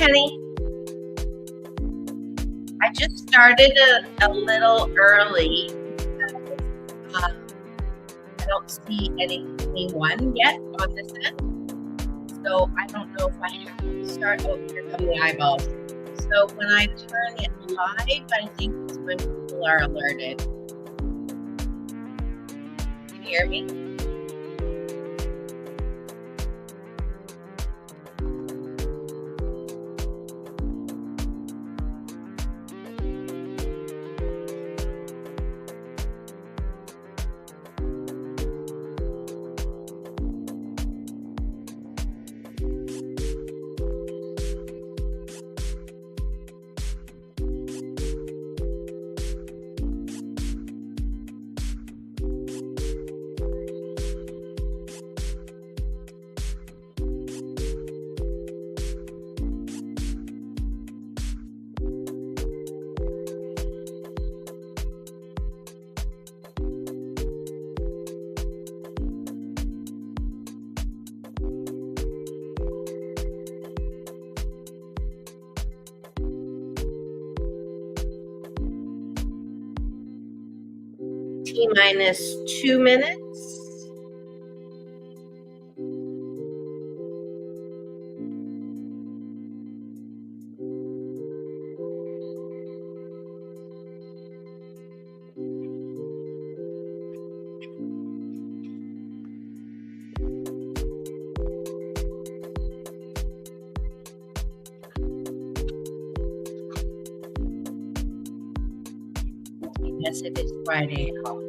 Penny. I just started a little early. I don't see anyone yet on this end, so I don't know if I have to start. Oh, here come the eyeballs. So when I turn it live, I think it's when people are alerted. Can you hear me? T-minus 2 minutes. Yes, it is Friday at home.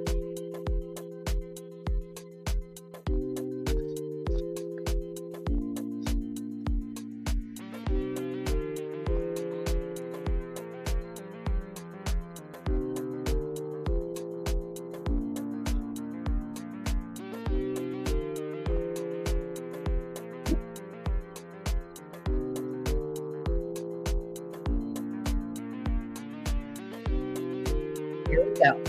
Here we go.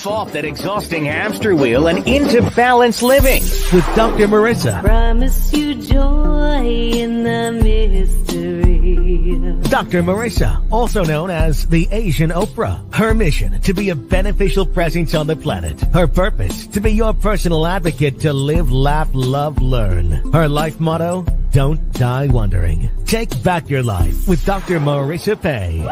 Off that exhausting hamster wheel and into balanced living with Dr. Marissa. Promise you joy in the mystery. Dr. Marissa, also known as the Asian Oprah. Her mission, to be a beneficial presence on the planet. Her purpose, to be your personal advocate to live, laugh, love, learn. Her life motto, don't die wondering. Take back your life with Dr. Marissa Pei.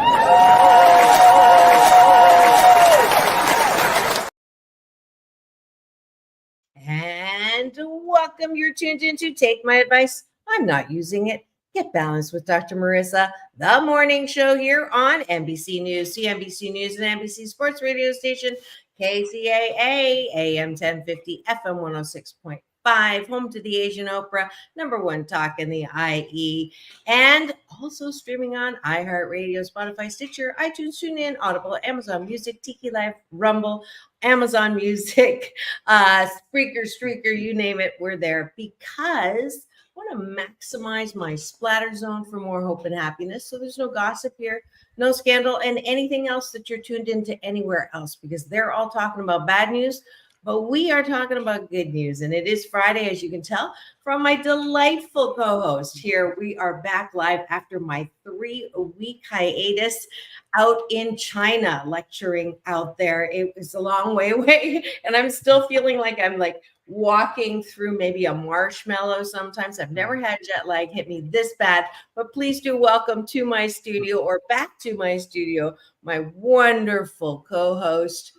And welcome. You're tuned in to Take My Advice. I'm not using it. Get Balanced with Dr. Marissa, the morning show here on NBC News, CNBC News, and NBC Sports radio station, KCAA, AM 1050, FM 106.5, home to the Asian Oprah, number one talk in the IE, and also streaming on iHeartRadio, Spotify, Stitcher, iTunes, TuneIn, Audible, Amazon Music, Tiki Live, Rumble, Amazon Music, Spreaker, Streaker, you name it, we're there because I want to maximize my splatter zone for more hope and happiness. So there's no gossip here, no scandal, and anything else that you're tuned into anywhere else because they're all talking about bad news. But we are talking about good news, and it is Friday, as you can tell, from my delightful co-host here. We are back live after my 3-week hiatus out in China, lecturing out there. It was a long way away, and I'm still feeling like I'm like walking through maybe a marshmallow sometimes. I've never had jet lag hit me this bad, but please do welcome to my studio or back to my studio, my wonderful co-host,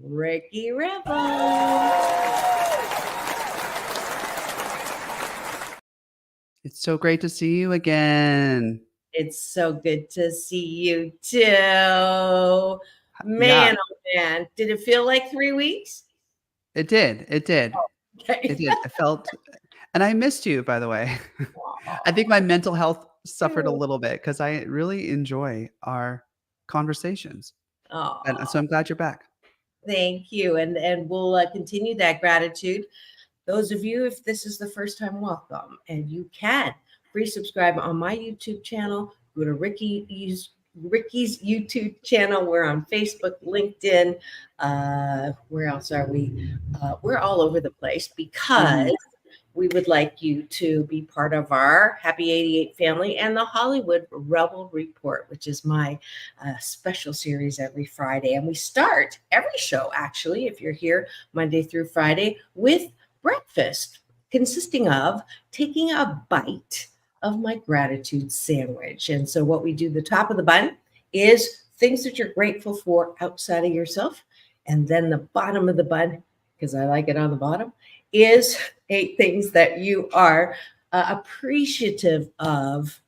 Ricky Rebel. It's so great to see you again. It's so good to see you too. Yeah, Man, oh man, did it feel like 3 weeks? it did. It did. It Okay. did. I felt, and I missed you, by the way. I think my mental health suffered a little bit because I really enjoy our conversations. And so Oh, I'm glad you're back. thank you. And we'll continue that gratitude. Those of you, if this is the first time, welcome. And you can free subscribe on my YouTube channel. Go to Ricky's YouTube channel. We're on Facebook, LinkedIn. Where else are we? We're all over the place because Mhm. we would like you to be part of our Happy 88 family and the Hollywood Rebel Report, which is my special series every Friday. And we start every show, actually, if you're here Monday through Friday, with breakfast, consisting of taking a bite of my gratitude sandwich. And so, what we do, the top of the bun is things that you're grateful for outside of yourself. And then the bottom of the bun, because I like it on the bottom, is 8 things that you are appreciative of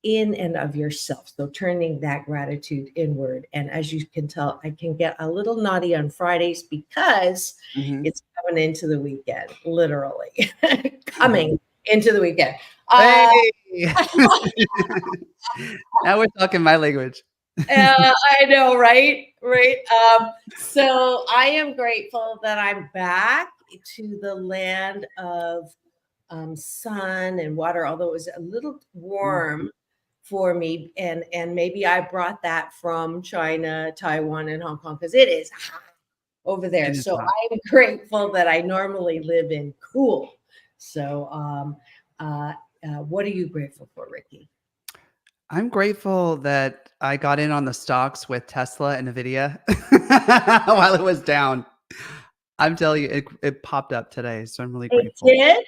in and of yourself. So turning that gratitude inward. And as you can tell, I can get a little naughty on Fridays because Mhm. it's coming into the weekend, literally coming into the weekend. Hey! Uh, Now we're talking my language. I know, right? Right. So I am grateful that I'm back to the land of sun and water, although it was a little Mm, warm for me, and maybe I brought that from China, Taiwan, and Hong Kong because it is hot over there. it is So hot. I'm grateful that I normally live in cool. So, uh, what are you grateful for, Ricky? I'm grateful that I got in on the stocks with Tesla and Nvidia while it was down. I'm telling you, it popped up today, so I'm really It grateful. did.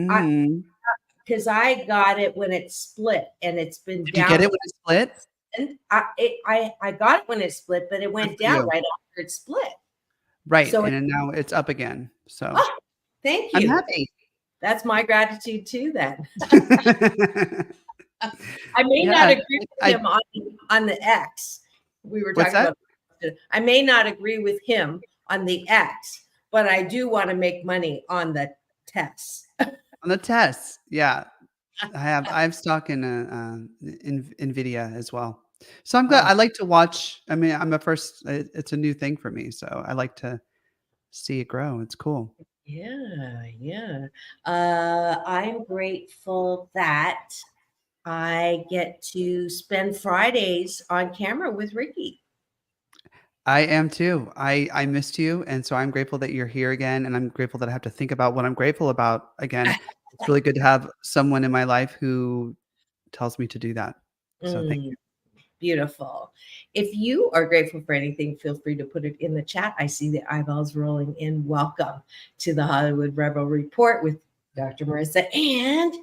I Mhm. because I got it when it split, and it's been Did you get down. it when it split? And I got it when it split, but it Good went for down you. right after it split. Right, So, and then now it's up again, so oh, thank I'm you. happy. That's my gratitude too. Then I may not Yeah, agree with I him on the X. We were what's talking that? about. I may not agree with him on the X, but I do want to make money on the tests. On the tests, yeah. I have stock in Nvidia as well. So I'm glad Oh, I like to watch. I mean, it's a new thing for me, so I like to see it grow. It's cool. yeah, yeah. I'm grateful that I get to spend Fridays on camera with Ricky. I am too. I missed you, and so I'm grateful that you're here again, and I'm grateful that I have to think about what I'm grateful about again. It's really good to have someone in my life who tells me to do that. So thank Mm, you. beautiful. If you are grateful for anything, feel free to put it in the chat. I see the eyeballs rolling in. Welcome to the Hollywood Rebel Report with Dr. Marissa and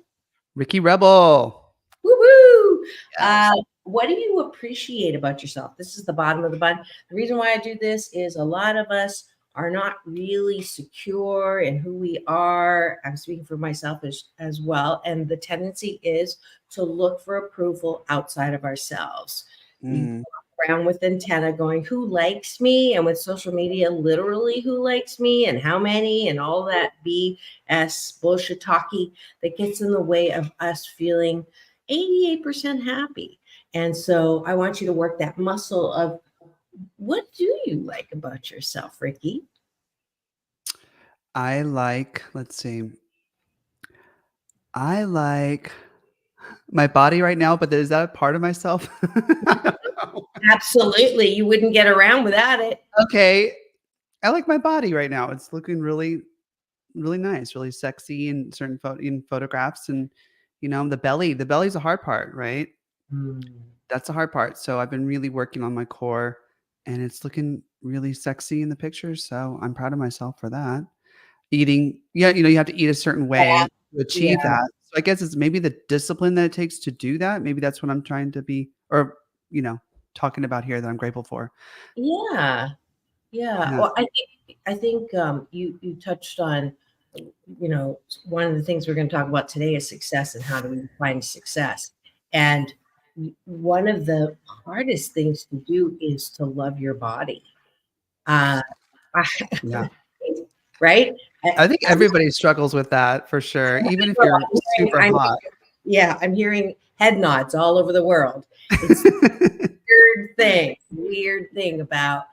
Ricky Rebel. woo woo. Yes. What do you appreciate about yourself? This is the bottom of the bun. The reason why I do this is a lot of us are not really secure in who we are. I'm speaking for myself as well. And the tendency is to look for approval outside of ourselves. We Mm, walk around with antenna going, who likes me? And with social media, literally, who likes me and how many and all that BS bullshit talky that gets in the way of us feeling 88% happy. And so I want you to work that muscle of what do you like about yourself, Ricky? I like, let's see. I like my body right now, but is that a part of myself? I don't know. Absolutely. You wouldn't get around without it. Okay. I like my body right now. It's looking really, really nice, really sexy in certain in photographs. And the belly's the hard part, right? Mm. That's the hard part. So I've been really working on my core and it's looking really sexy in the pictures. So I'm proud of myself for that. Eating, yeah, you have to eat a certain Yeah. way to achieve Yeah. that. So I guess it's maybe the discipline that it takes to do that. Maybe that's what I'm trying to be, or you know, talking about here that I'm grateful for. Yeah. Yeah. Yeah. Well, I think you touched on you know, one of the things we're going to talk about today is success and how do we find success. And one of the hardest things to do is to love your body. Uh, Yeah. right? I think everybody struggles with that for sure, even if you're super hot. Yeah, I'm hearing head nods all over the world. It's weird thing about,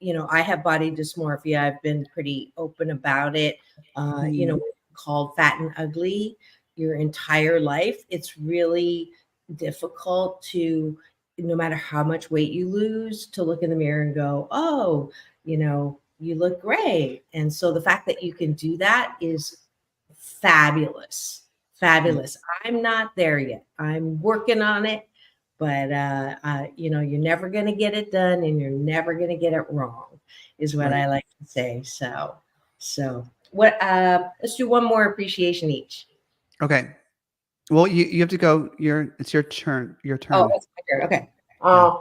you know, I have body dysmorphia. I've been pretty open about it. You know, Mm, called fat and ugly your entire life. It's really difficult to, no matter how much weight you lose, to look in the mirror and go, oh, you know, you look great. And so the fact that you can do that is fabulous. yeah, Fabulous. I'm not there yet. I'm working on it, but you know, you're never going to get it done, and you're never going to get it wrong, is what right. I like to say. So what? Let's do one more appreciation each. Okay. Well, you have to go. It's your turn. Your Oh, turn. that's my turn. Okay. Yeah.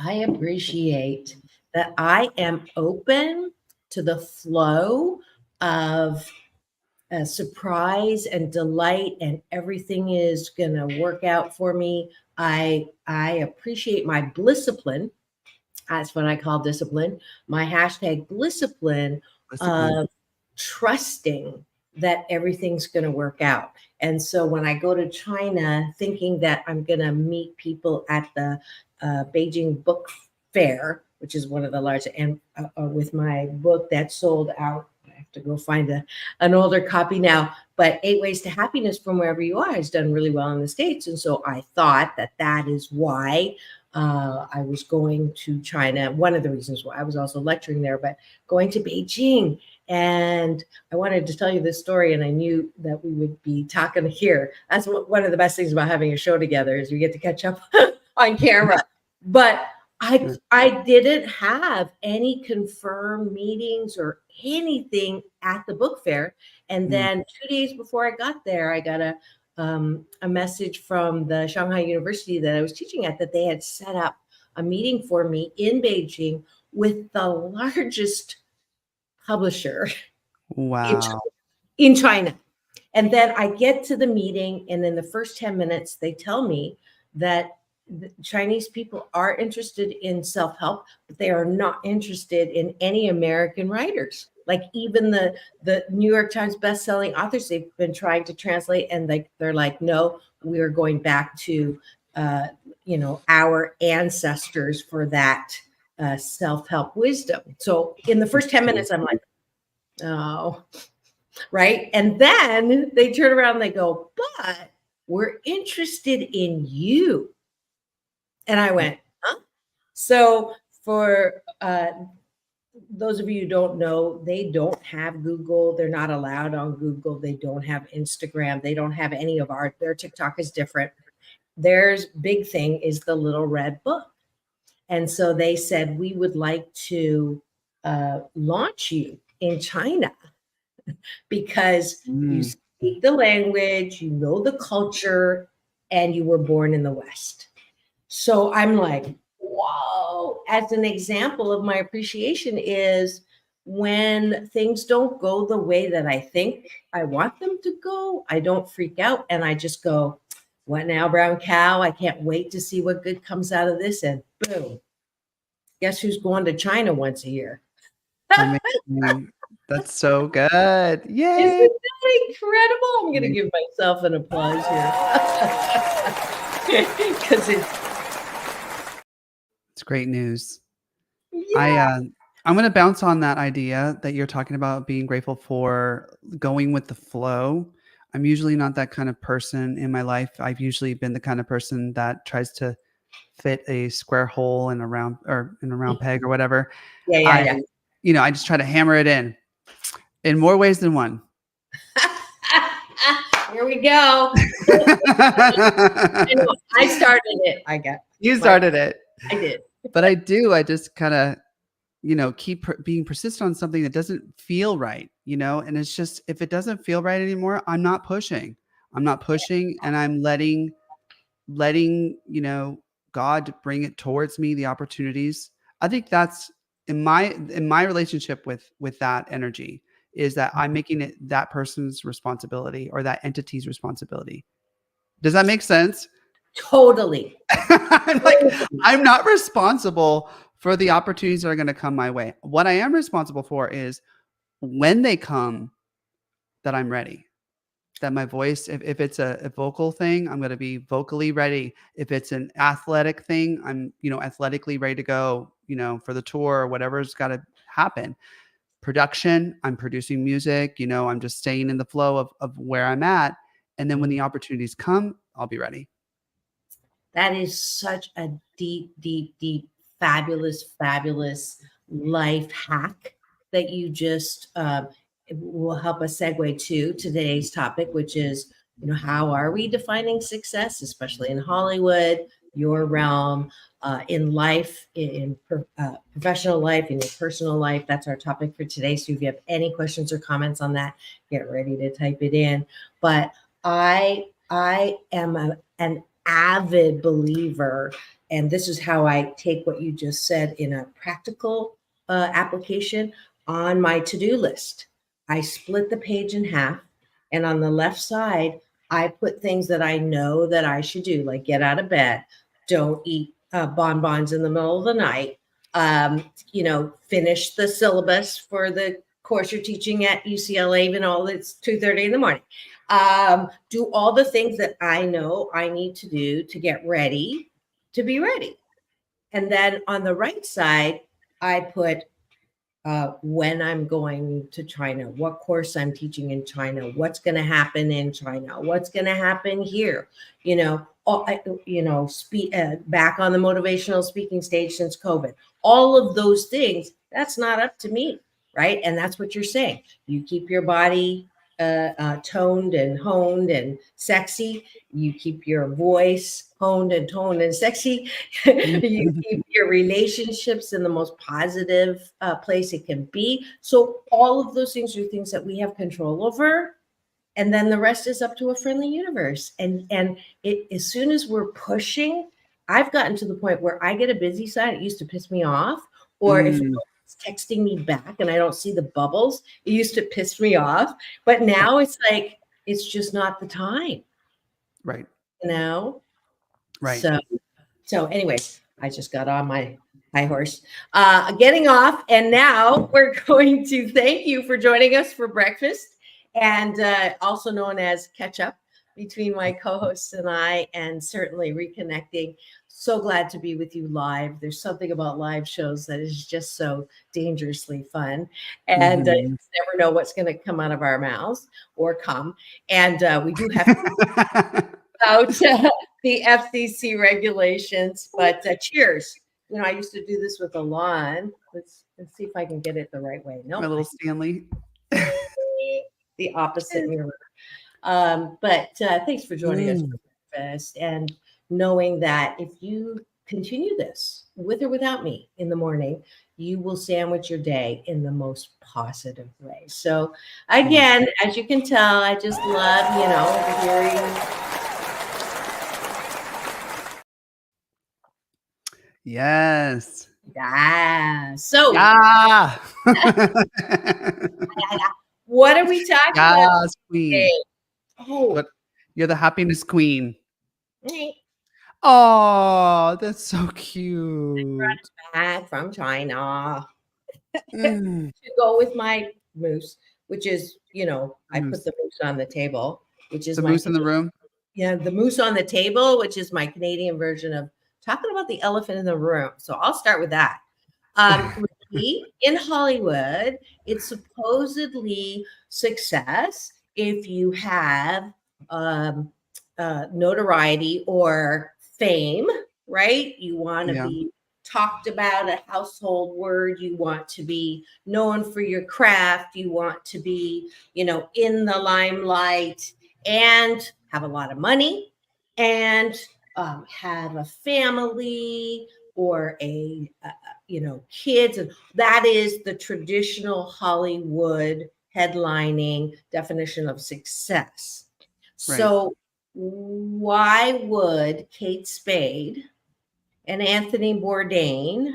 I appreciate that I am open to the flow of surprise and delight, and everything is going to work out for me. I appreciate my discipline. That's what I call discipline. My hashtag discipline Discipline. of trusting that everything's going to work out. And so when I go to China, thinking that I'm going to meet people at the Beijing Book Fair, which is one of the largest, and with my book that sold out. I have to go find an older copy now. But Eight Ways to Happiness from Wherever You Are has done really well in the States. And so I thought that that is why I was going to China. One of the reasons why I was also lecturing there, but going to Beijing. And I wanted to tell you this story, and I knew that we would be talking here. That's one of the best things about having a show together is we get to catch up on camera. But Yeah. I didn't have any confirmed meetings or anything at the book fair. And Mm. then 2 days before I got there, I got a message from the Shanghai University that I was teaching at, that they had set up a meeting for me in Beijing with the largest publisher in, Wow. in China. And then I get to the meeting, and in the first 10 minutes, they tell me that the Chinese people are interested in self help, but they are not interested in any American writers. Like even the New York Times best-selling authors, they've been trying to translate, and they're like, no, we are going back to you know, our ancestors for that self-help wisdom. So in the first 10 minutes, I'm like, oh, right. And then they turn around and they go, but we're interested in you. And I went, huh? So for those of you who don't know, they don't have Google. They're not allowed on Google. They don't have Instagram. They don't have any of their TikTok is different. Theirs big thing is the little red book. And so they said, we would like to launch you in China because you Mm. speak the language, you know the culture, and you were born in the West. So I'm like, whoa. As an example of my appreciation is when things don't go the way that I think I want them to go, I don't freak out, and I just go, what now, brown cow? I can't wait to see what good comes out of this. And boom, guess who's going to China once a year? Amazing. That's so good. Isn't Yay. that incredible? I'm going to give myself an applause here because It's great news. yeah. I'm going to bounce on that idea that you're talking about being grateful for going with the flow. I'm usually not that kind of person in my life. I've usually been the kind of person that tries to fit a square hole in a round peg or whatever. Yeah, yeah, I, yeah. I just try to hammer it in more ways than one. Here we go. I started it. I got You started it. I did. But I just kind of, keep being persistent on something that doesn't feel right, and it's just, if it doesn't feel right anymore, I'm not pushing, and I'm letting, God bring it towards me, the opportunities. I think that's in my relationship with that energy is that I'm making it that person's responsibility or that entity's responsibility. Does that make sense? Totally. I'm like, I'm not responsible for the opportunities that are going to come my way. What I am responsible for is when they come, that I'm ready. That my voice, if it's a vocal thing, I'm going to be vocally ready. If it's an athletic thing, I'm, athletically ready to go, for the tour or whatever's got to happen. Production, I'm producing music, I'm just staying in the flow of where I'm at. And then when the opportunities come, I'll be ready. That is such a deep, deep, deep, fabulous, fabulous life hack that you just will help us segue to today's topic, which is, how are we defining success, especially in Hollywood, your realm, in life, in professional life, in your personal life. That's our topic for today. So if you have any questions or comments on that, get ready to type it in. But I am an avid believer, and this is how I take what you just said in a practical application on my to-do list. I split the page in half, and on the left side, I put things that I know that I should do, like get out of bed, don't eat bonbons in the middle of the night, finish the syllabus for the course you're teaching at UCLA, even though it's 2:30 in the morning. Do all the things that I know I need to do to get ready to be ready. And then on the right side, I put when I'm going to China, what course I'm teaching in China, what's going to happen in China, what's going to happen here, back on the motivational speaking stage since COVID, all of those things, that's not up to me. Right. And that's what you're saying. You keep your body toned and honed and sexy. You keep your voice honed and toned and sexy. You keep your relationships in the most positive place it can be. So all of those things are things that we have control over. And then the rest is up to a friendly universe. And as soon as we're pushing, I've gotten to the point where I get a busy side. It used to piss me off. Or if texting me back and I don't see the bubbles, it used to piss me off. But now it's like, it's just not the time. Right. Right. So anyways, I just got on my high horse, getting off. And now we're going to thank you for joining us for breakfast, and also known as catch up between my co-hosts and I, and certainly reconnecting. So glad to be with you live. There's something about live shows that is just so dangerously fun. And you never know what's going to come out of our mouths or come. And we do have to about the FCC regulations, but cheers. I used to do this with Alon. Let's see if I can get it the right way. No, my little Stanley. The opposite mirror. But thanks for joining us for breakfast, and knowing that if you continue this with or without me in the morning, you will sandwich your day in the most positive way. So again, as you can tell, I just love, hearing. Yes. Yeah. So what are we talking about queen. today? Oh, you're the happiness queen. Oh, that's so cute. Back from China to go with my moose, which is, I put the moose on the table, which is the moose in the room. Yeah, the moose on the table, which is my Canadian version of talking about the elephant in the room. So I'll start with that. In Hollywood, it's supposedly success if you have notoriety or fame, right? You want to be talked about, a household word. You want to be known for your craft. You want to be, in the limelight, and have a lot of money, and have a family or kids. And that is the traditional Hollywood headlining definition of success. Right. So why would Kate Spade and Anthony Bourdain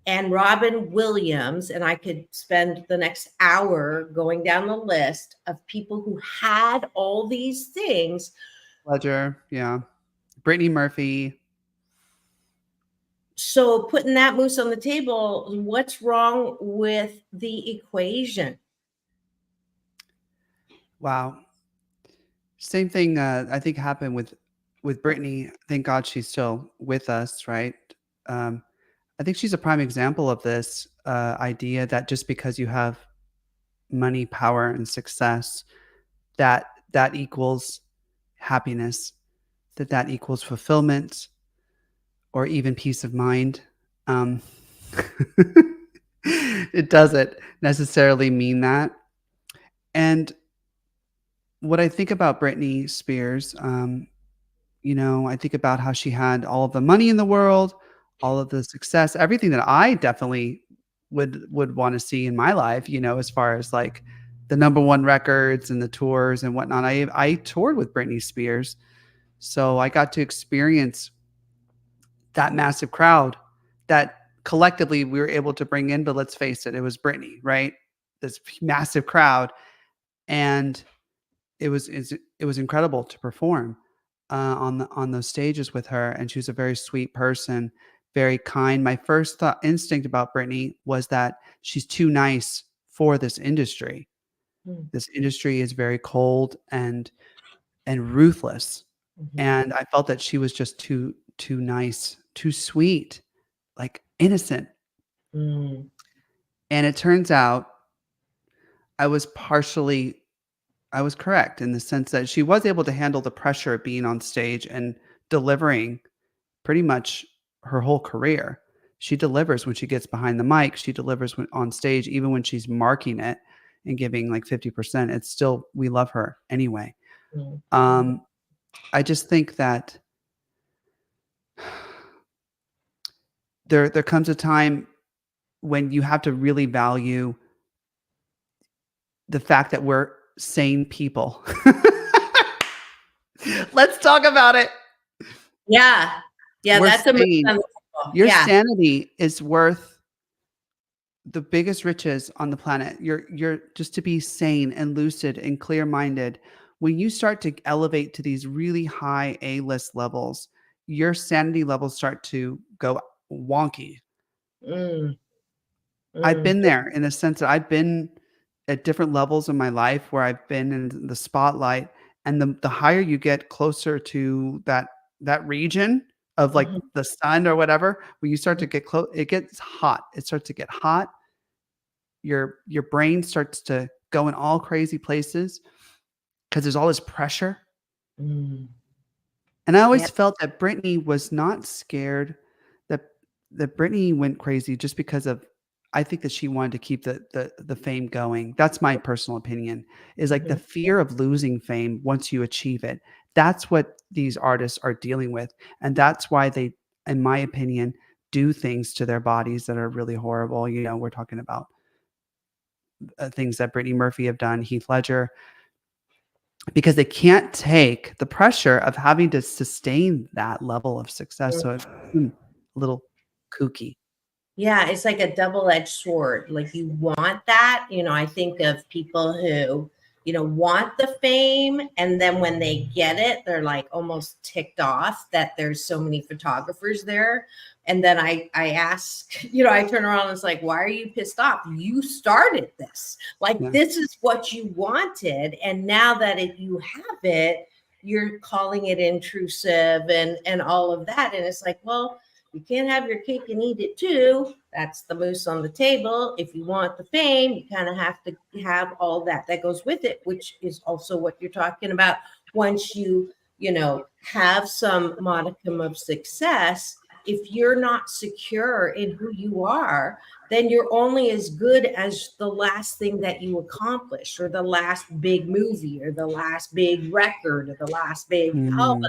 and Robin Williams, and I could spend the next hour going down the list of people who had all these things. Ledger, yeah. Brittany Murphy. So putting that moose on the table, what's wrong with the equation? Wow. Same thing, I think happened with Brittany. Thank God she's still with us, right? Um, I think she's a prime example of this idea that just because you have money, power, and success, that equals happiness, that equals fulfillment, or even peace of mind. Um, it doesn't necessarily mean that. And what I think about Britney Spears, I think about how she had all of the money in the world, all of the success, everything that I definitely would want to see in my life, as far as like the number one records and the tours and whatnot. I toured with Britney Spears. So I got to experience that massive crowd that collectively we were able to bring in, but let's face it, it was Britney, right? This massive crowd. And it was incredible to perform on those stages with her, and she was a very sweet person, very kind. My first instinct about Britney was that she's too nice for this industry. Mm. This industry is very cold and ruthless, Mhm. and I felt that she was just too nice, too sweet, like innocent. Mm. And it turns out I was partially I was correct in the sense that she was able to handle the pressure of being on stage and delivering pretty much her whole career. She delivers when she gets behind the mic. She delivers when, on stage, even when she's marking it and giving like 50%. It's still, we love her anyway. Mm. Um, I just think that there comes a time when you have to really value the fact that we're sane people. Let's talk about it. Yeah. Yeah, We're that's a moose sane. on the table. Your Yeah. sanity is worth the biggest riches on the planet. You're just to be sane and lucid and clear-minded. When you start to elevate to these really high A-list levels, your sanity levels start to go wonky. Mm. I've Mm. been there in the sense that I've been at different levels in my life where I've been in the spotlight, and the higher you get closer to that region of like Mhm. the sun or whatever, when you start to get close, it gets hot. It starts to get hot. Your brain starts to go in all crazy places because there's all this pressure. Mm. And I Yeah. always felt that Britney was not scared, that Britney went crazy just because of, I think that she wanted to keep the fame going. That's my personal opinion, is like the Mhm. fear of losing fame once you achieve it. That's what these artists are dealing with. And that's why they, in my opinion, do things to their bodies that are really horrible. We're talking about things that Brittany Murphy have done, Heath Ledger, because they can't take the pressure of having to sustain that level of success. So it's a little kooky. Yeah, it's like a double-edged sword. Like you want that, I think of people who, want the fame, and then when they get it, they're like almost ticked off that there's so many photographers there. And then I ask, I turn around and it's like, why are you pissed off? You started this. Like Yeah. this is what you wanted. And now that you have it, you're calling it intrusive and all of that. And it's like, well, you can't have your cake and eat it too. That's the moose on the table. If you want the fame, you kind of have to have all that goes with it, which is also what you're talking about. Once you have some modicum of success, if you're not secure in who you are, then you're only as good as the last thing that you accomplished, or the last big movie, or the last big record, or the last big album. Mm,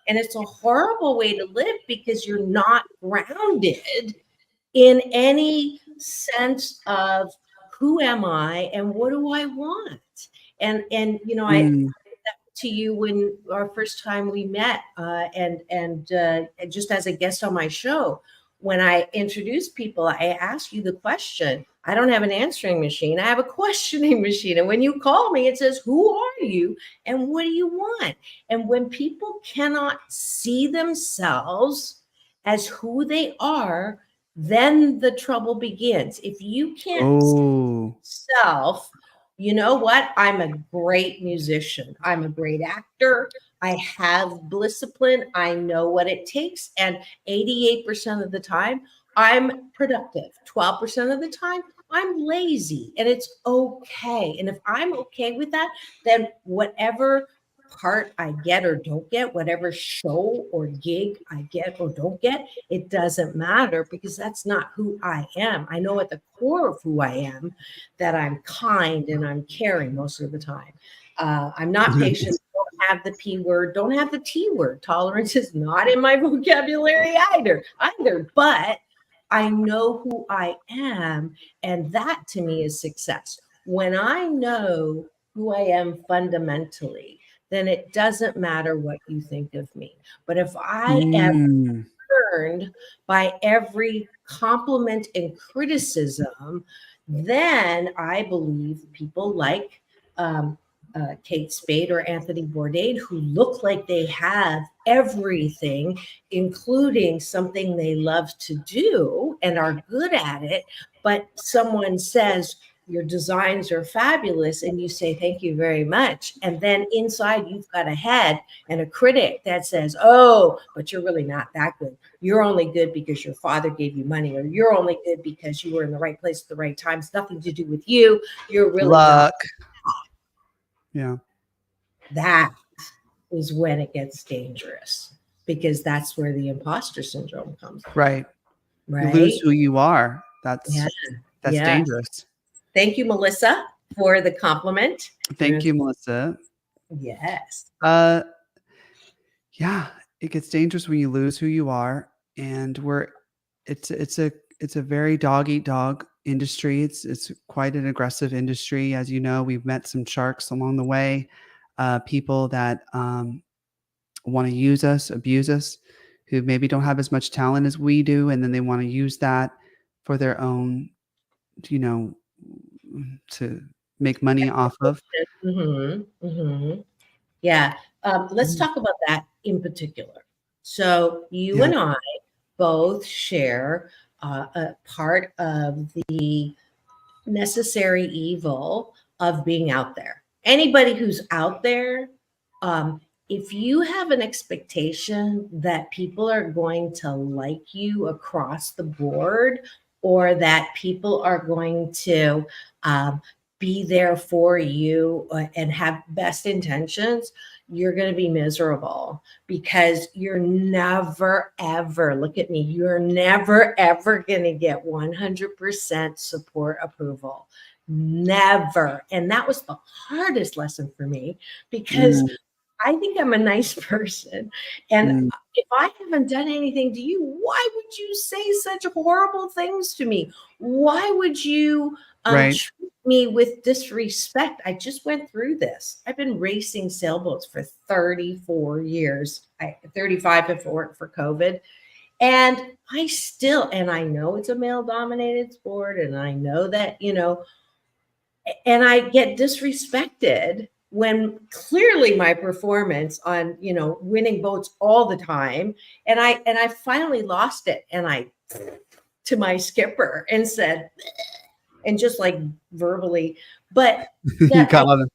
And it's a horrible way to live because you're not grounded in any sense of who am I and what do I want? I mm, to you when our first time we met, and just as a guest on my show, when I introduce people, I ask you the question. I don't have an answering machine. I have a questioning machine. And when you call me, it says, who are you and what do you want? And when people cannot see themselves as who they are, then the trouble begins. If you can't see Oh. yourself, you know what? I'm a great musician. I'm a great actor. I have discipline. I know what it takes. And 88% of the time, I'm productive. 12% of the time, I'm lazy. And it's okay. And if I'm okay with that, then whatever part I get or don't get, whatever show or gig I get or don't get, it doesn't matter because that's not who I am. I know at the core of who I am that I'm kind and I'm caring most of the time. I'm not patient, don't have the P word, don't have the T word. Tolerance is not in my vocabulary either. But I know who I am, and that to me is success. When I know who I am fundamentally, then it doesn't matter what you think of me. But if I am Mm. turned by every compliment and criticism, then I believe people like Kate Spade or Anthony Bourdain, who look like they have everything, including something they love to do and are good at it, but someone says, your designs are fabulous, and you say, thank you very much. And then inside, you've got a head and a critic that says, oh, but you're really not that good. You're only good because your father gave you money, or you're only good because you were in the right place at the right time. It's nothing to do with you. You're really not. Luck. Yeah. That is when it gets dangerous, because that's where the imposter syndrome comes from, Right. You right? lose who you are. That's Yeah. dangerous. Thank you, Melissa, for the compliment. Thank you, Melissa. Yes. Yeah, it gets dangerous when you lose who you are, and it's a very dog eat dog industry. It's quite an aggressive industry, as you know. We've met some sharks along the way, people that want to use us, abuse us, who maybe don't have as much talent as we do, and then they want to use that for their own, you know, to make money off of. Yeah. Let's talk about that in particular. So you Yeah. and I both share a part of the necessary evil of being out there. Anybody who's out there, if you have an expectation that people are going to like you across the board, or that people are going to be there for you and have best intentions, you're going to be miserable, because you're never, ever, look at me, you're never, ever going to get 100% support approval. Never. And that was the hardest lesson for me, because Mm, I think I'm a nice person. And mm, if I haven't done anything to you, why would you say such horrible things to me? Why would you right. treat me with disrespect? I just went through this. I've been racing sailboats for 34 years, 35 for COVID. And I know it's a male dominated sport. And I know that, and I get disrespected when clearly my performance on, winning boats all the time. And I finally lost it. And I to my skipper and said, and just like verbally, but You that got on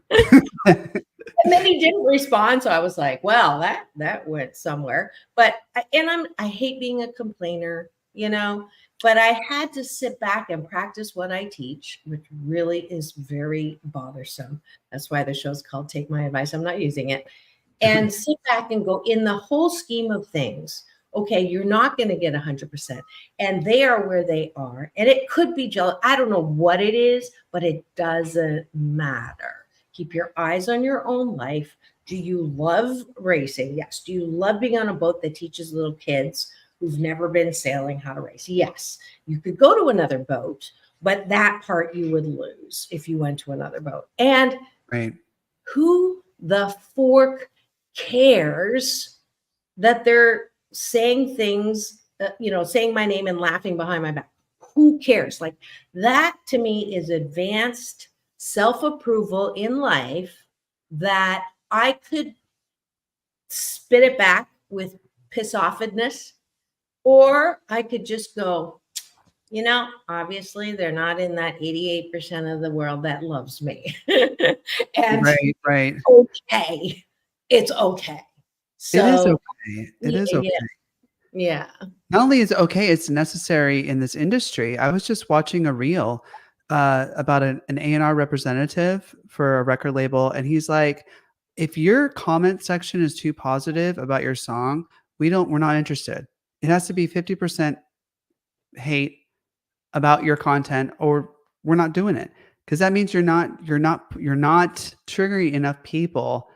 and then he didn't respond. So I was like, well, that went somewhere. But I hate being a complainer, but I had to sit back and practice what I teach, which really is very bothersome. That's why the show's called Take My Advice. I'm not using it. And sit back and go, in the whole scheme of things, okay, you're not going to get 100%. And they are where they are. And it could be jealous. I don't know what it is, but it doesn't matter. Keep your eyes on your own life. Do you love racing? Yes. Do you love being on a boat that teaches little kids who've never been sailing how to race? Yes. You could go to another boat, but that part you would lose if you went to another boat. And right. who the fork cares that they're saying things saying my name and laughing behind my back. Who cares? Like that to me is advanced self-approval in life that I could spit it back with piss offedness, or I could just go, obviously they're not in that 88% of the world that loves me. And Right, right. okay, it's okay. It is So okay. It is okay. yeah. Not only is it okay, it's necessary in this industry. I was just watching a reel about an A&R representative for a record label, and he's like, if your comment section is too positive about your song, we're not interested. It has to be 50% hate about your content, or we're not doing it. Because that means you're not triggering enough people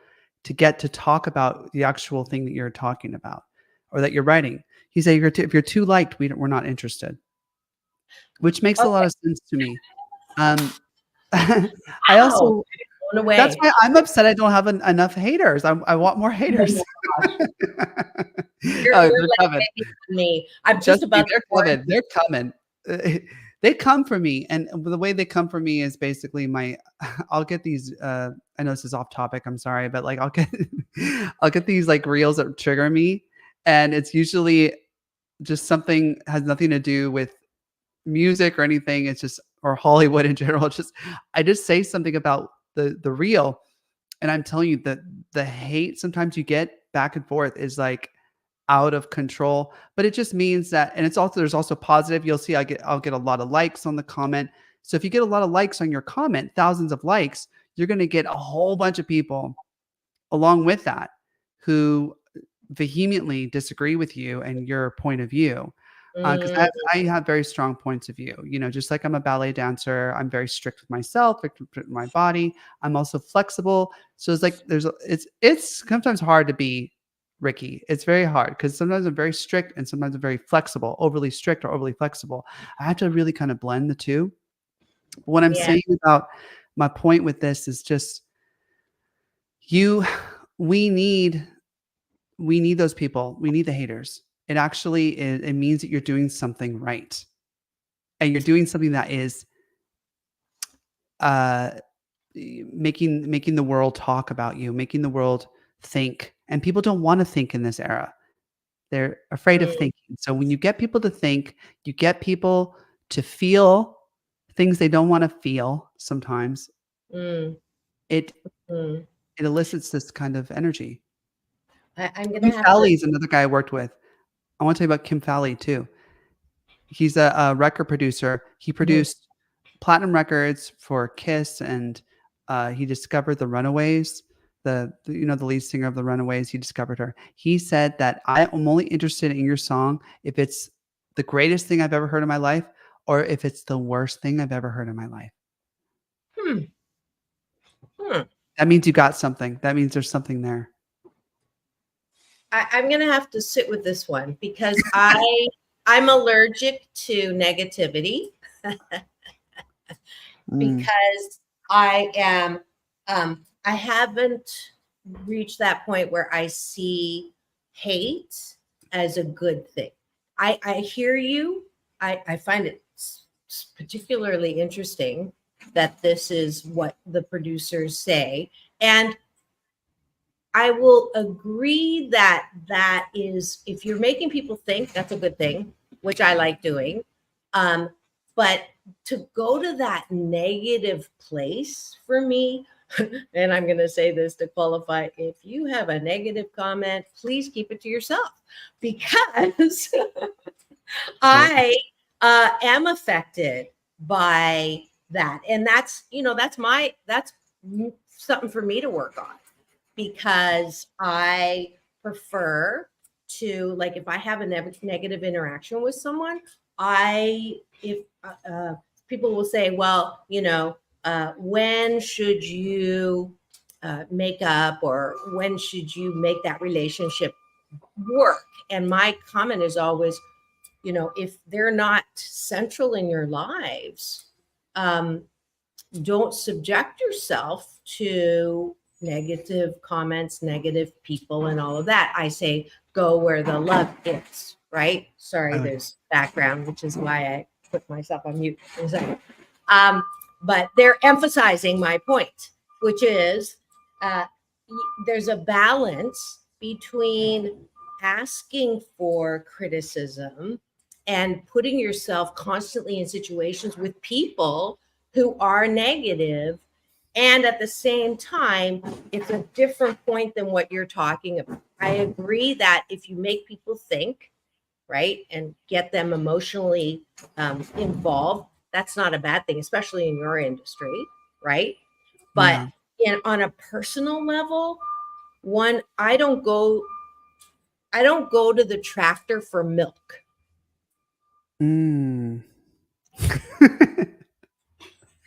to get to talk about the actual thing that you're talking about or that you're writing. He said, if you're too liked, we're not interested, which makes a lot Okay. of sense to me. I Wow. also, Blown that's away. why I'm upset I don't have enough haters. I want more Oh haters. my gosh. You're Oh, you're they're like coming. begging on me. I'm just Just me, about to they're pour coming. They're coming. They come for me, and the way they come for me is basically I'll get these. I know this is off topic. I'm sorry, but like I'll get these like reels that trigger me, and it's usually just something has nothing to do with music or anything. It's just or Hollywood in general. I just say something about the reel, and I'm telling you that the hate sometimes you get back and forth is like out of control. But it just means that, and there's also positive. You'll see I'll get a lot of likes on the comment. So if you get a lot of likes on your comment, thousands of likes, you're going to get a whole bunch of people along with that who vehemently disagree with you and your point of view. Because Mm, I have very strong points of view. Just like I'm a ballet dancer, I'm very strict with myself, strict with my body. I'm also flexible. So it's like it's sometimes hard to be Ricky. It's very hard because sometimes I'm very strict and sometimes I'm very flexible, overly strict or overly flexible. I have to really kind of blend the two. But what I'm yeah. saying about my point with this is just you, we need those people. We need the haters. It actually it means that you're doing something right. And you're doing something that is uh making the world talk about you, making the world think. And people don't want to think in this era. They're afraid of Mm, thinking. So when you get people to think, you get people to feel things they don't want to feel sometimes, mm, it mm. it elicits this kind of energy. I'm gonna Kim have to. Fowley is another guy I worked with. I want to tell you about Kim Fowley too. He's a record producer. He Mhm. produced platinum records for Kiss, and he discovered the Runaways. The lead singer of the Runaways. He discovered her. He said that I am only interested in your song if it's the greatest thing I've ever heard in my life, or if it's the worst thing I've ever heard in my life. Hmm. Hmm. That means you got something. That means there's something there. I'm gonna have to sit with this one because I'm allergic to negativity Mm, because I haven't reached that point where I see hate as a good thing. I hear you. I find it particularly interesting that this is what the producers say. And I will agree that that is, if you're making people think, that's a good thing, which I like doing. Um, but to go to that negative place for me, and I'm going to say this to qualify, if you have a negative comment, please keep it to yourself because right. I am affected by that. And that's something for me to work on because I prefer to, like, if I have a negative interaction with someone, if people will say, well, when should you make up, or when should you make that relationship work? And my comment is always, if they're not central in your lives, um, don't subject yourself to negative comments, negative people, and all of that. I say, go where the love is, right? Sorry, Oh, there's background, which is why I put myself on mute for a second. But they're emphasizing my point, which is there's a balance between asking for criticism and putting yourself constantly in situations with people who are negative. And at the same time, it's a different point than what you're talking about. I agree that if you make people think, right, and get them emotionally involved, that's not a bad thing, especially in your industry, right? But yeah. on a personal level, one, I don't go to the tractor for milk. Mm.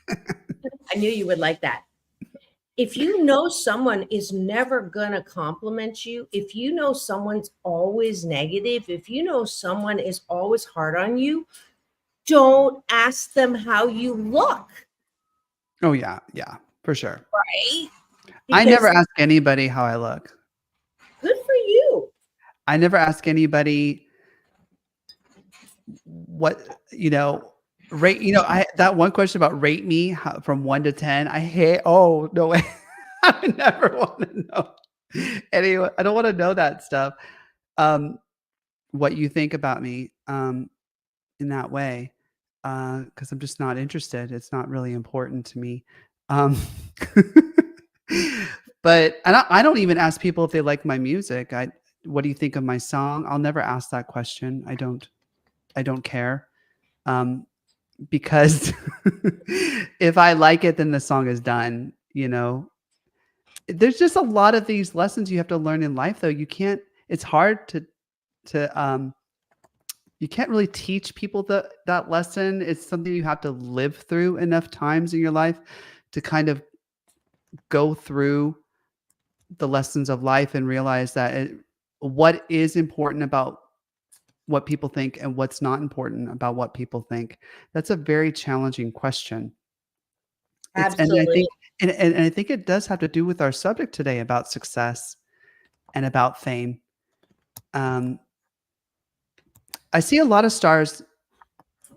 I knew you would like that. If you know someone is never going to compliment you, if you know someone's always negative, if you know someone is always hard on you, don't ask them how you look, Oh, yeah. Yeah, for sure. right? I never Because ask anybody how I look. good for you. I never ask anybody what, rate, I that one question about rate me from 1 to 10. I hate, oh, no way. I never want to know. Anyway, I don't want to know that stuff. What you think about me in that way, because I'm just not interested. It's not really important to me. Um, but I don't even ask people if they like my music. What do you think of my song? I'll never ask that question. I don't care. Because if I like it, then the song is done. There's just a lot of these lessons you have to learn in life, though. It's hard to you can't really teach people that lesson. It's something you have to live through enough times in your life to kind of go through the lessons of life and realize that what is important about what people think and what's not important about what people think. That's a very challenging question. And I Absolutely. think and I think it does have to do with our subject today about success and about fame. Um, I see a lot of stars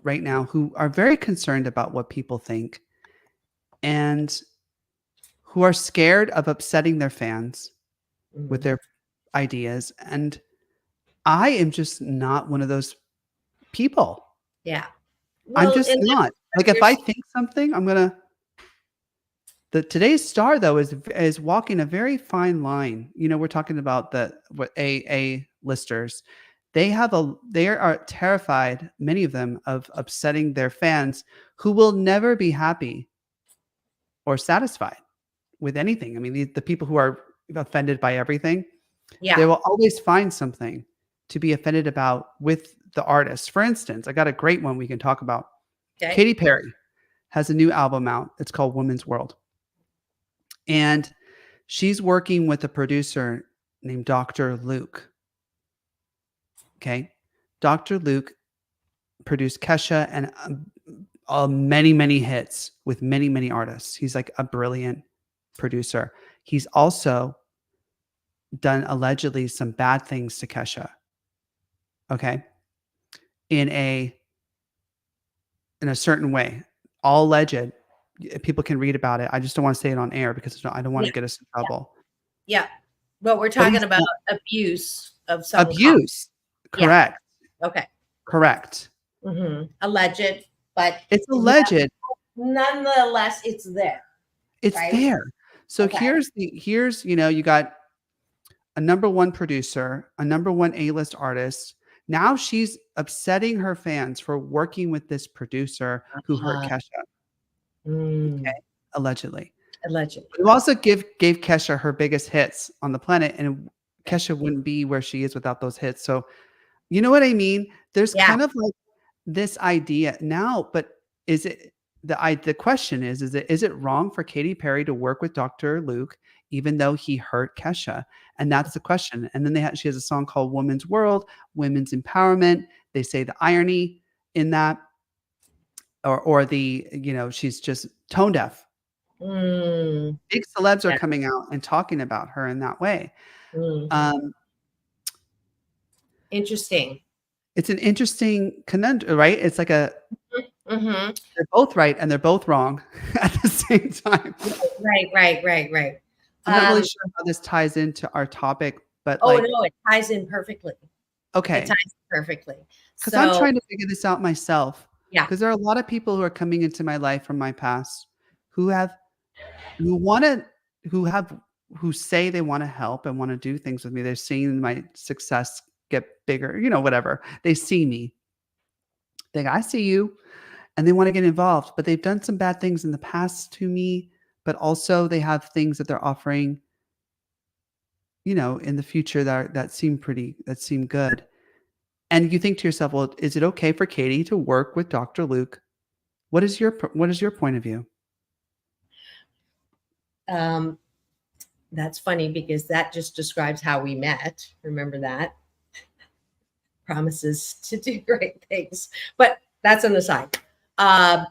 right now who are very concerned about what people think and who are scared of upsetting their fans with Mhm. their ideas. And I am just not one of those people. Yeah. I'm Well, just and not. Like if I think something, I'm gonna. Today's star though is walking a very fine line. We're talking about what A listers. They are terrified, many of them, of upsetting their fans who will never be happy or satisfied with anything. I mean, the people who are offended by everything, they yeah. will always find something to be offended about with the artist. For instance, I got a great one we can talk about. Okay. Katy Perry has a new album out. It's called Woman's World. And she's working with a producer named Dr. Luke. Okay. Dr. Luke produced Kesha and many, many hits with many, many artists. He's like a brilliant producer. He's also done allegedly some bad things to Kesha. Okay. In a certain way, all alleged. People can read about it. I just don't want to say it on air because I don't want Yeah. to get us in Yeah. trouble. Yeah. But we're But talking he's about abuse of some kind. abuse. Yeah. Correct. Okay. Correct. Alleged, but It's alleged. nonetheless, it's there. It's Right? there. So Okay. here's you got a number one producer, a number one A-list artist. Now she's upsetting her fans for working with this producer who hurt Uh, Kesha. mm, Okay, allegedly. alleged. Who also gave Kesha her biggest hits on the planet, and Yeah. Kesha wouldn't be where she is without those hits. So, you know what I mean? There's Yeah. kind of like this idea now, but is it the question is it wrong for Katy Perry to work with Dr. Luke even though he hurt Kesha? And that's the question. And then she has a song called Woman's World, Women's Empowerment. They say the irony in that or the she's just tone deaf. Mm, Big celebs are yeah. coming out and talking about her in that way. Mm. Um, Interesting. it's an interesting conundrum, right? It's like Mm-hmm. they're both right and they're both wrong at the same time. Right. I'm not really Um, sure how this ties into our topic, but oh like, no, it ties in perfectly. It okay, ties in perfectly. because I'm So trying to figure this out myself. yeah. Because there are a lot of people who are coming into my life from my past who have who wanna who have who say they wanna help and wanna do things with me. They're seeing my success get bigger, whatever. They see me. They go, "I see you," and they wanna get involved, but they've done some bad things in the past to me, but also they have things that they're offering, in the future that seem good. And you think to yourself, "Well, is it okay for Katie to work with Dr. Luke?" What is your point of view? Um, that's funny because that just describes how we met. Remember that? Promises to do great things. But that's an aside. I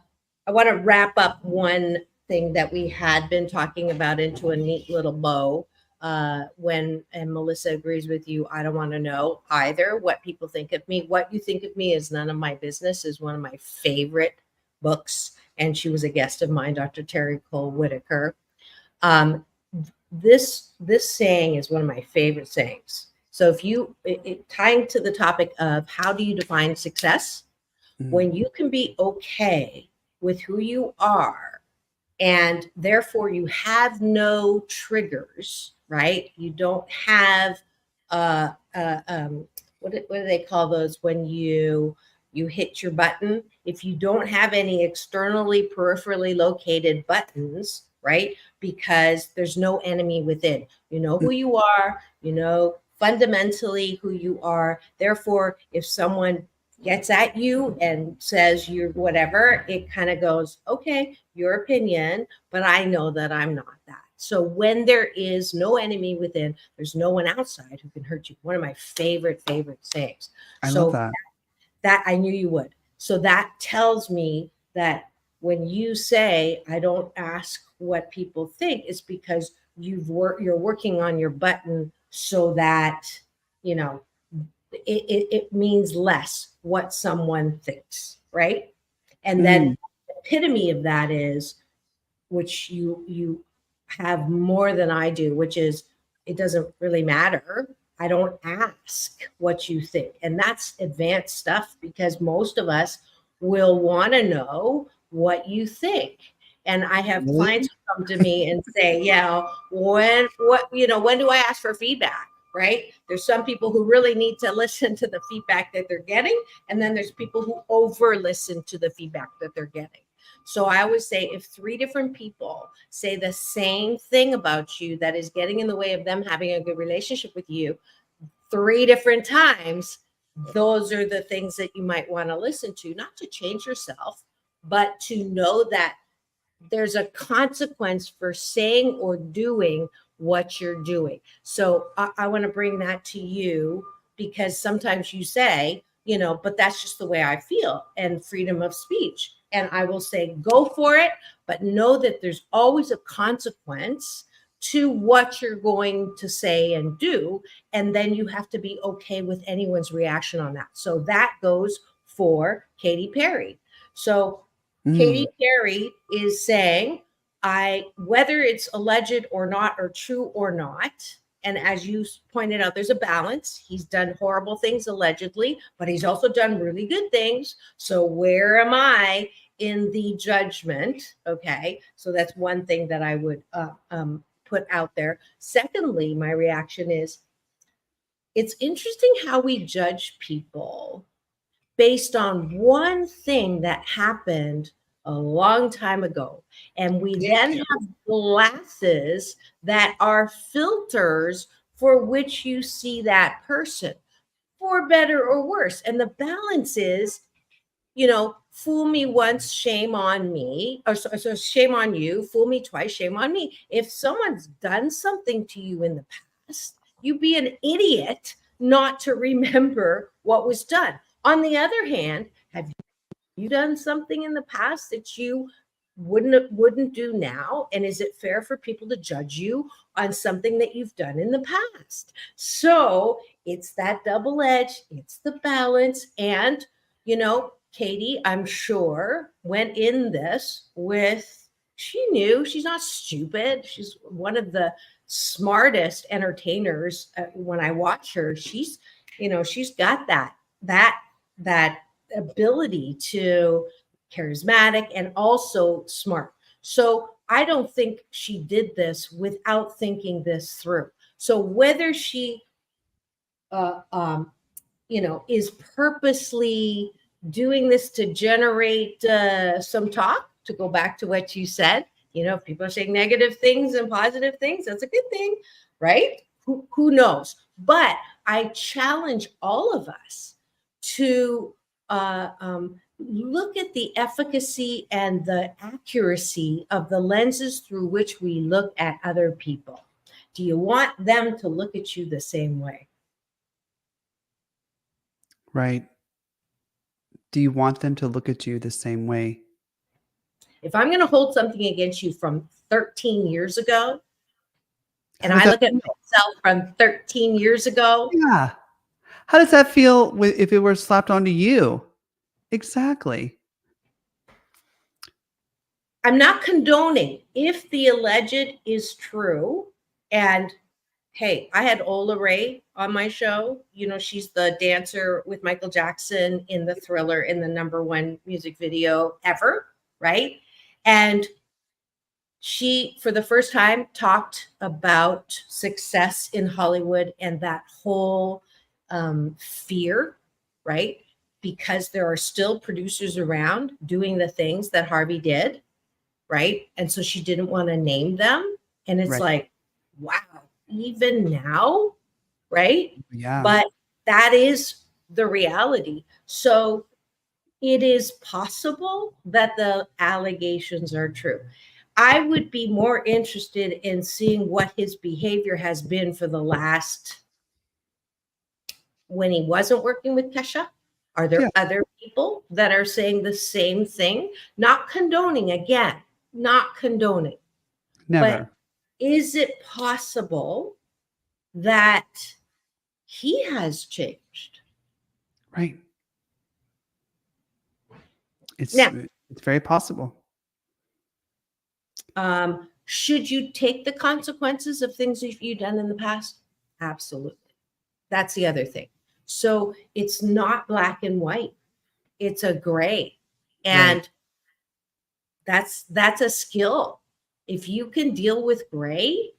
want to wrap up one thing that we had been talking about into a neat little bow. And Melissa agrees with you, I don't want to know either what people think of me. What you think of me is none of my business is one of my favorite books. And she was a guest of mine, Dr. Terry Cole Whitaker. Um, this saying is one of my favorite sayings. So if you tying to the topic of how do you define success, Mm, when you can be okay with who you are and therefore you have no triggers, right? You don't have uh, uh um what do they call those when you hit your button? If you don't have any externally peripherally located buttons, right? Because there's no enemy within. You know mm, who you are, you know fundamentally who you are. Therefore, if someone gets at you and says you're whatever, it kind of goes, okay, your opinion, but I know that I'm not that. So when there is no enemy within, there's no one outside who can hurt you. One of my favorite sayings. I love So that. that I knew you would. So that tells me that when you say I don't ask what people think, it's because you're working on your button so that you know it means less what someone thinks, right? And then Mm, the epitome of that is, which you have more than I do, which is it doesn't really matter. I don't ask what you think. And that's advanced stuff because most of us will want to know what you think. And I have clients really? who come to me and say, yeah, when do I ask for feedback? Right? There's some people who really need to listen to the feedback that they're getting. And then there's people who over listen to the feedback that they're getting. So I always say if three different people say the same thing about you that is getting in the way of them having a good relationship with you three different times, those are the things that you might want to listen to, not to change yourself, but to know that there's a consequence for saying or doing what you're doing. So I want to bring that to you because sometimes you say, but that's just the way I feel and freedom of speech. And I will say, go for it, but know that there's always a consequence to what you're going to say and do. And then you have to be okay with anyone's reaction on that. So that goes for Katy Perry. So Katy Mm, Perry is saying, whether it's alleged or not, or true or not, and as you pointed out, there's a balance. He's done horrible things allegedly, but he's also done really good things. So where am I in the judgment? Okay, so that's one thing that I would put out there. Secondly, my reaction is it's interesting how we judge people based on one thing that happened a long time ago. And we thank then you. have glasses that are filters for which you see that person, for better or worse. And the balance is, fool me once, shame on me, or so shame on you, fool me twice, shame on me. If someone's done something to you in the past, you be an idiot not to remember what was done. On the other hand, have you done something in the past that you wouldn't do now? And is it fair for people to judge you on something that you've done in the past? So it's that double edge, it's the balance. And, Katie, I'm sure, went in this with, she knew she's not stupid. She's one of the smartest entertainers. When I watch her, she's got that ability to charismatic and also smart. So I don't think she did this without thinking this through. So whether she, uh, um, is purposely doing this to generate some talk, to go back to what you said, if people are saying negative things and positive things, that's a good thing, right? Who knows? But I challenge all of us to look at the efficacy and the accuracy of the lenses through which we look at other people. Do you want them to look at you the same way? Right. Do you want them to look at you the same way? If I'm going to hold something against you from 13 years ago, and How does I that look at feel? myself from 13 years ago, Yeah. How does that feel if it were slapped onto you? Exactly. I'm not condoning if the alleged is true. And hey, I had Ola Ray on my show. She's the dancer with Michael Jackson in the Thriller, in the #1 music video ever, right? And she, for the first time, talked about success in Hollywood and that whole fear, right? Because there are still producers around doing the things that Harvey did, right? And so she didn't want to name them. And it's Right. like, wow, even now, right? Yeah. But that is the reality. So it is possible that the allegations are true. I would be more interested in seeing what his behavior has been for the last, when he wasn't working with Kesha. Are there Yeah. other people that are saying the same thing? Not condoning, again, not condoning. Never. But is it possible that he has changed? Right. It's Now, very possible. Should you take the consequences of things you've done in the past? Absolutely. That's the other thing. So it's not black and white. It's a gray. And Right. that's a skill. If you can deal with gray,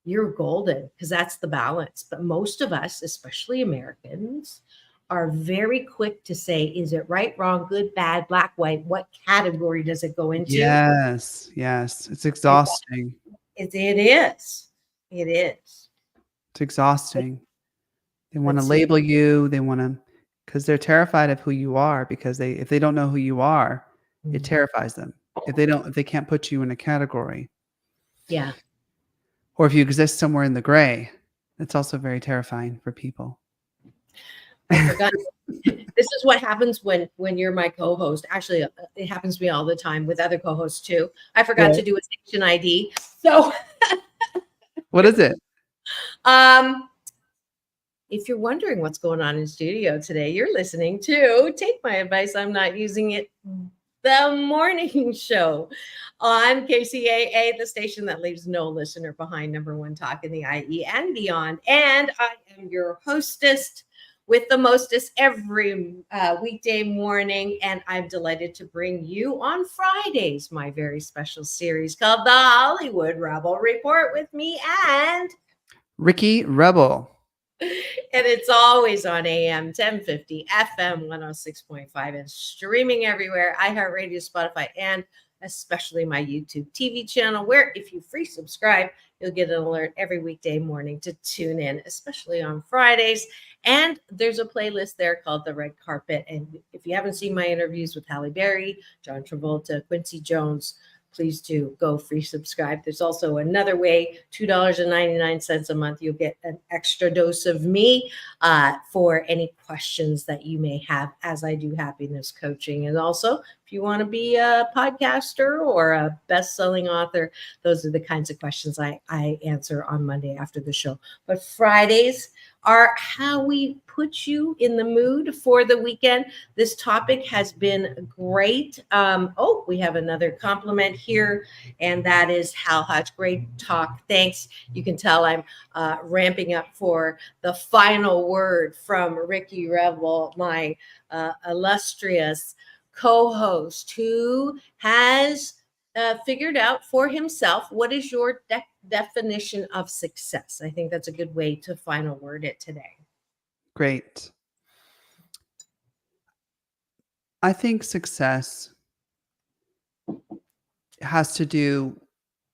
you're golden, because that's the balance. But most of us, especially Americans, are very quick to say, is it right, wrong, good, bad, black, white? What category does it go into? Yes. Yes. It's exhausting. It is. It is. It's exhausting. They want to Let's see. label you. They want to, because they're terrified of who you are. Because if they don't know who you are, it terrifies them. If they can't put you in a category, Yeah. or if you exist somewhere in the gray, it's also very terrifying for people. I forgot. This is what happens when you're my co-host. Actually, it happens to me all the time with other co-hosts too. I forgot to do a station ID. So What is it? if you're wondering what's going on in studio today, you're listening to Take My Advice, I'm Not Using It, the morning show on KCAA, the station that leaves no listener behind, #1 talk in the IE and beyond. And I am your hostess with the mostest every weekday morning. And I'm delighted to bring you on Fridays my very special series called The Hollywood Rebel Report with me and Ricky Rebel. And it's always on AM 1050, FM 106.5, and streaming everywhere, iHeartRadio, Spotify, and especially my YouTube TV channel, where if you free subscribe, you'll get an alert every weekday morning to tune in, especially on Fridays. And there's a playlist there called The Red Carpet. And if you haven't seen my interviews with Halle Berry, John Travolta, Quincy Jones, please do go free subscribe. There's also another way, $2.99 a month. You'll get an extra dose of me for any questions that you may have, as I do happiness coaching. And also if you want to be a podcaster or a best-selling author, those are the kinds of questions I answer on Monday after the show. But Fridays are how we put you in the mood for the weekend. This topic has been great. We have another compliment here, and that is Hal Hutch. Great talk. Thanks. You can tell I'm ramping up for the final word from Ricky Rebel, my illustrious co-host, who has figured out for himself what is your definition of success. I think that's a good way to final word it today. Great. I think success has to do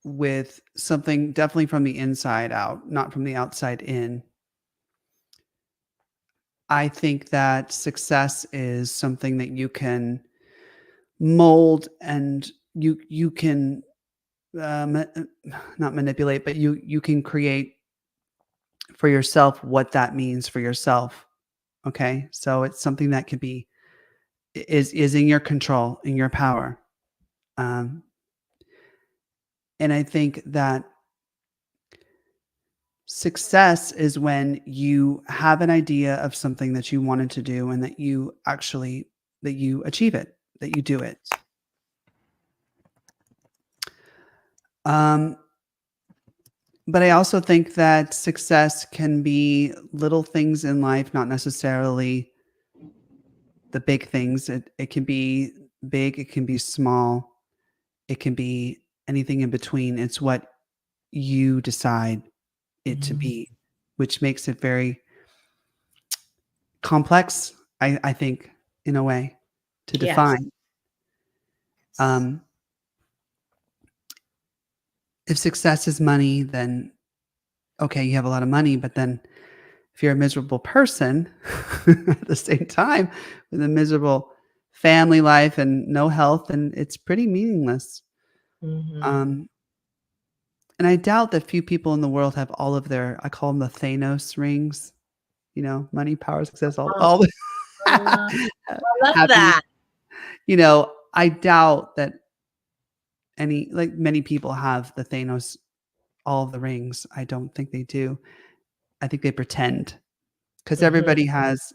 with something definitely from the inside out, not from the outside in. I think that success is something that you can mold and you can not manipulate, but you can create for yourself what that means for yourself. Okay, so it's something that can be is in your control, in your power, um, and I think that success is when you have an idea of something that you wanted to do and that you achieve it, that you do it. Um, but I also think that success can be little things in life, not necessarily the big things. It can be big, it can be small, it can be anything in between. It's what you decide it to be, which makes it very complex, I think, in a way, to Yes. define. Um, if success is money, then okay, you have a lot of money, but then if you're a miserable person at the same time with a miserable family life and no health, then it's pretty meaningless. Mhm. Um, and I doubt that few people in the world have all of their, I call them the Thanos rings, money, power, success, all the I love happiness. that. I doubt that many people have the Thanos, all of the rings. I don't think they do. I think they pretend because Mhm. everybody has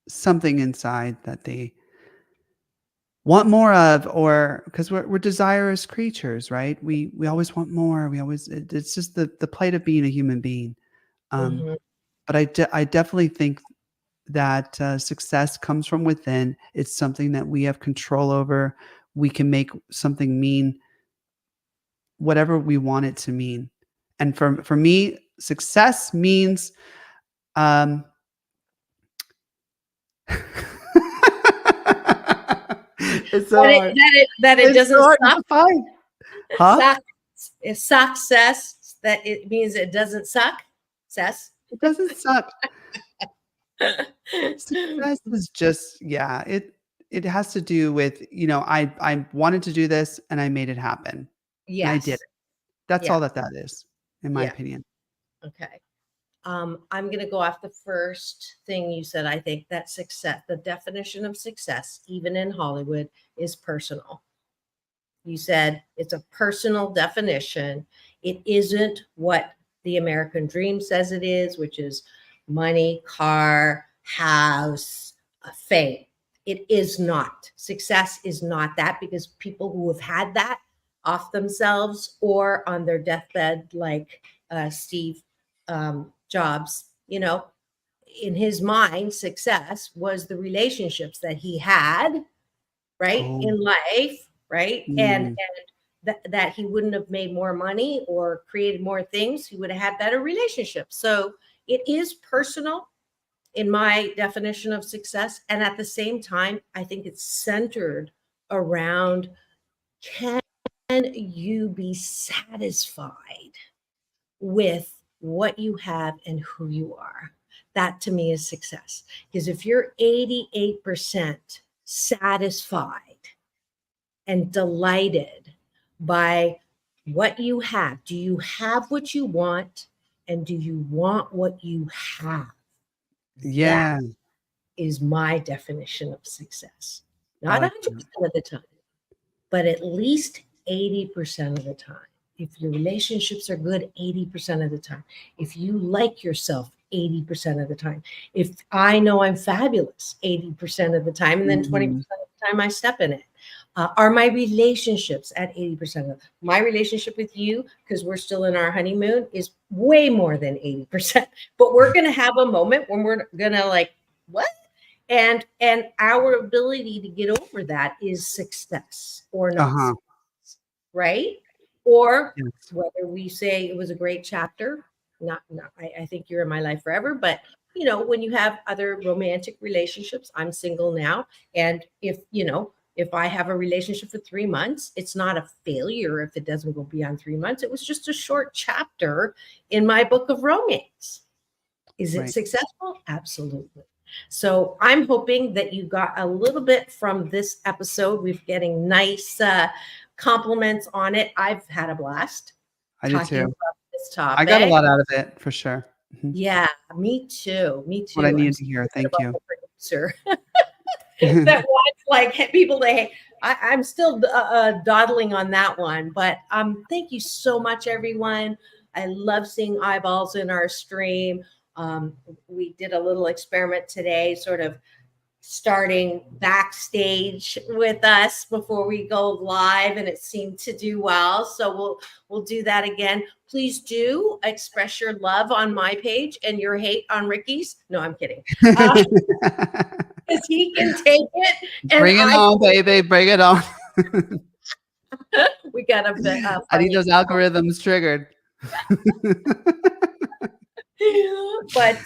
something inside that they want more of, or because we're desirous creatures, right? We always want more. It's just the plight of being a human being. Um, Mhm. but I definitely think that success comes from within. It's something that we have control over. We can make something mean whatever we want it to mean. And for me, success means um it's so That it hard. that it that it It's so doesn't hard to suck. define. Huh? Suck is success. That it means it doesn't suck. Success. It doesn't suck. Success is just, yeah, it has to do with, I wanted to do this and I made it happen and I did it. Yes. That's Yeah. all that is, in my Yeah. opinion. Okay. I'm going to go off the first thing you said. I think that success, the definition of success, even in Hollywood, is personal. You said it's a personal definition. It isn't what the American dream says it is, which is money, car, house, fame. It is not. Success is not that, because people who have had that off themselves or on their deathbed, like Steve Jobs, in his mind, success was the relationships that he had, right, Oh, in life, right, and mm, that he wouldn't have made more money or created more things. He would have had better relationships. So it is personal in my definition of success, and at the same time, I think it's centered around, can you be satisfied with what you have and who you are? That to me is success. Because if you're 88% satisfied and delighted by what you have, do you have what you want? And do you want what you have? That yeah. is my definition of success. Not like 100% of the time, but at least 80% of the time. If your relationships are good, 80% of the time. If you like yourself, 80% of the time. If I know I'm fabulous, 80% of the time, and then 20% of the time I step in it. Are my relationships at 80% of my relationship with you, because we're still in our honeymoon, is way more than 80%. But we're going to have a moment when we're going to like, what? And our ability to get over that is success or not success, right? Or Yes. whether we say it was a great chapter, not I think you're in my life forever, but you know, when you have other romantic relationships, I'm single now, and if I have a relationship for 3 months, it's not a failure if it doesn't go beyond 3 months. It was just a short chapter in my book of romance. Is it Right. successful? Absolutely. So I'm hoping that you got a little bit from this episode. We're getting nice compliments on it. I've had a blast I did talking too. about this I got a topic. lot out of it for sure. Yeah, me too. Me What I too. I'm needed so to hear. excited Thank about you. the producer that wants like people to hate. I'm still dawdling on that one, but thank you so much, everyone. I love seeing eyeballs in our stream. We did a little experiment today, sort of starting backstage with us before we go live, and it seemed to do well. So we'll do that again. Please do express your love on my page and your hate on Ricky's. No, I'm kidding. Because he can take it. And Bring it on, baby. Bring it on. We got a bit. I need those algorithms triggered. But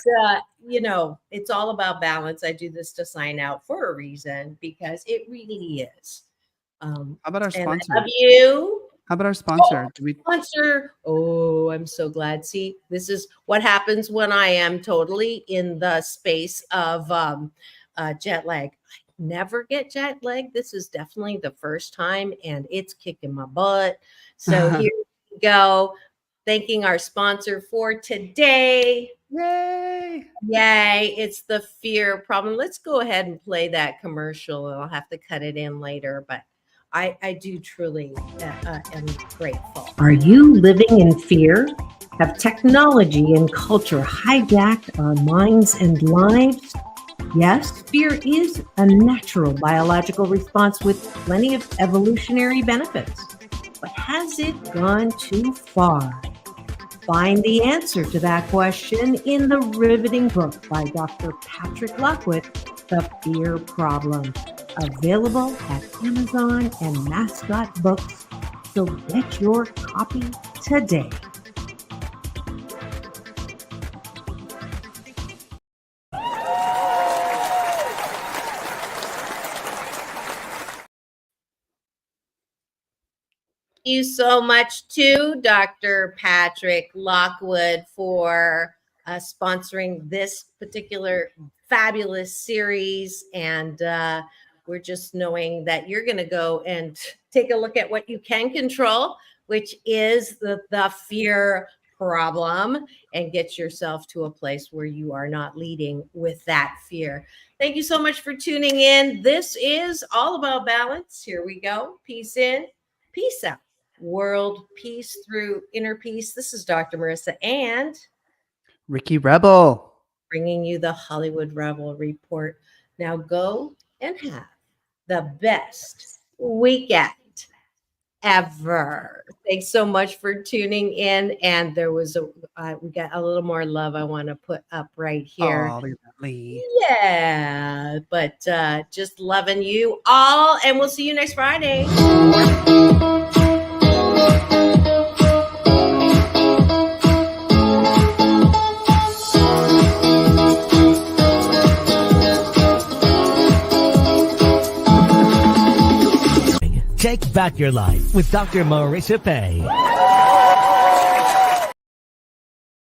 it's all about balance. I do this to sign out for a reason, because it really is. How about our And sponsor? I love you. How about our sponsor? Sponsor. Oh, I'm so glad. See, this is what happens when I am totally in the space of jet lag. I never get jet lag. This is definitely the first time, and it's kicking my butt. So here we go. Thanking our sponsor for today. Yay! Yay. It's the fear problem. Let's go ahead and play that commercial, and I'll have to cut it in later, but I do truly am grateful. Are you living in fear? Have technology and culture hijacked our minds and lives? Yes, fear is a natural biological response with plenty of evolutionary benefits. But has it gone too far? Find the answer to that question in the riveting book by Dr. Patrick Lockwood, The Fear Problem, available at Amazon and Mascot Books. So get your copy today. You so much to Dr. Patrick Lockwood for sponsoring this particular fabulous series. And we're just knowing that you're going to go and take a look at what you can control, which is the fear problem, and get yourself to a place where you are not leading with that fear. Thank you so much for tuning in. This is all about balance. Here we go. Peace in, peace out. World peace through inner peace. This is Dr. Marissa and Ricky Rebel, bringing you the Hollywood Rebel Report. Now go and have the best weekend ever. Thanks so much for tuning in. And there was we got a little more love I want to put up right here. Oh, look at that, Lee. Yeah, but just loving you all, and we'll see you next Friday. Take back your life with Dr. Marissa Pei.